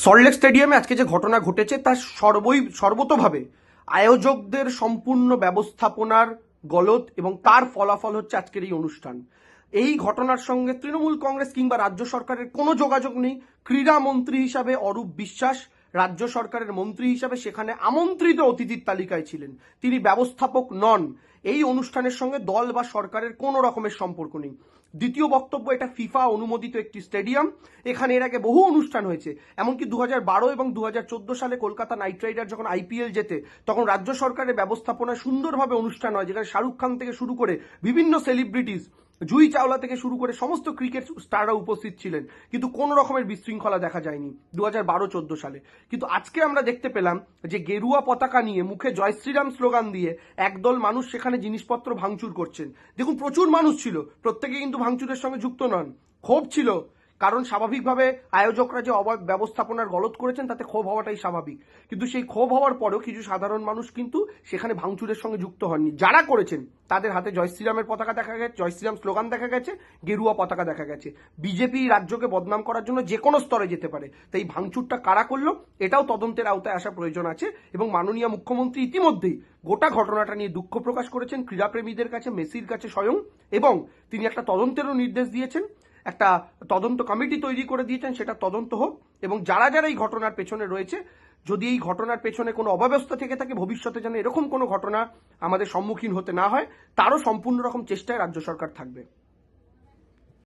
সল্টলেক স্টেডিয়ামে আজকে যে ঘটনা ঘটেছে তার সর্বতোভাবে আয়োজকদের সম্পূর্ণ ব্যবস্থাপনার গলদ এবং তার ফলাফল হচ্ছে আজকের এই অনুষ্ঠান। এই ঘটনার সঙ্গে তৃণমূল কংগ্রেস কিংবা রাজ্য সরকারের কোনো যোগাযোগ নেই। ক্রীড়া মন্ত্রী হিসাবে অরূপ বিশ্বাস রাজ্য সরকারের মন্ত্রী হিসাবে সেখানে আমন্ত্রিত অতিথির তালিকায় ছিলেন, তিনি ব্যবস্থাপক নন। এই অনুষ্ঠানের সঙ্গে দল বা সরকারের কোনো রকমের সম্পর্ক নেই। দ্বিতীয় বক্তব্য, এটা ফিফা অনুমোদিত একটি স্টেডিয়াম, এখানে এর আগে বহু অনুষ্ঠান হয়েছে। এমনকি 2012 এবং 2014 সালে কলকাতা নাইট রাইডার যখন আইপিএল জেতে তখন রাজ্য সরকারের ব্যবস্থাপনায় সুন্দরভাবে অনুষ্ঠান হয়, যেখানে শাহরুখ খান থেকে শুরু করে বিভিন্ন সেলিব্রিটিস, জুই চাওলা থেকে শুরু করে সমস্ত ক্রিকেট স্টাররা উপস্থিত ছিলেন, কিন্তু কোনো রকমের বিশৃঙ্খলা দেখা যায়নি 2012-14 সালে। কিন্তু আজকে আমরা দেখতে পেলাম যে গেরুয়া পতাকা নিয়ে মুখে জয় শ্রীরাম স্লোগান দিয়ে একদল মানুষ সেখানে জিনিসপত্র ভাঙচুর করছেন। দেখুন, প্রচুর মানুষ ছিল, প্রত্যেকে কিন্তু ভাঙচুরের সঙ্গে যুক্ত নন। ক্ষোভ ছিল, কারণ স্বাভাবিকভাবে আয়োজকরা যে ব্যবস্থাপনার গলদ করেছেন তাতে ক্ষোভ হওয়াটাই স্বাভাবিক। কিন্তু সেই ক্ষোভ হওয়ার পরেও কিছু সাধারণ মানুষ কিন্তু সেখানে ভাঙচুরের সঙ্গে যুক্ত হননি। যারা করেছেন তাদের হাতে জয় শ্রীরামের পতাকা দেখা গেছে, জয় শ্রীরাম স্লোগান দেখা গেছে, গেরুয়া পতাকা দেখা গেছে। বিজেপি রাজ্যকে বদনাম করার জন্য যে কোনো স্তরে যেতে পারে, তাই ভাঙচুরটা কারা করলো এটাও তদন্তের আওতায় আসা প্রয়োজন আছে। এবং মাননীয় মুখ্যমন্ত্রী ইতিমধ্যেই গোটা ঘটনাটা নিয়ে দুঃখ প্রকাশ করেছেন ক্রীড়াপ্রেমীদের কাছে, মেসির কাছে স্বয়ং, এবং তিনি একটা তদন্তেরও নির্দেশ দিয়েছেন। একটা তদন্ত কমিটি তৈরি করে দিয়েছেন, সেটা তদন্ত হোক, এবং যারা যারা এই ঘটনার পেছনে রয়েছে, যদি এই ঘটনার পেছনে কোনো অব্যবস্থা থেকে থাকে, ভবিষ্যতে যেন এরকম কোনো ঘটনা আমাদের সম্মুখীন হতে না হয়, তারও সম্পূর্ণ রকম চেষ্টায় রাজ্য সরকার থাকবে।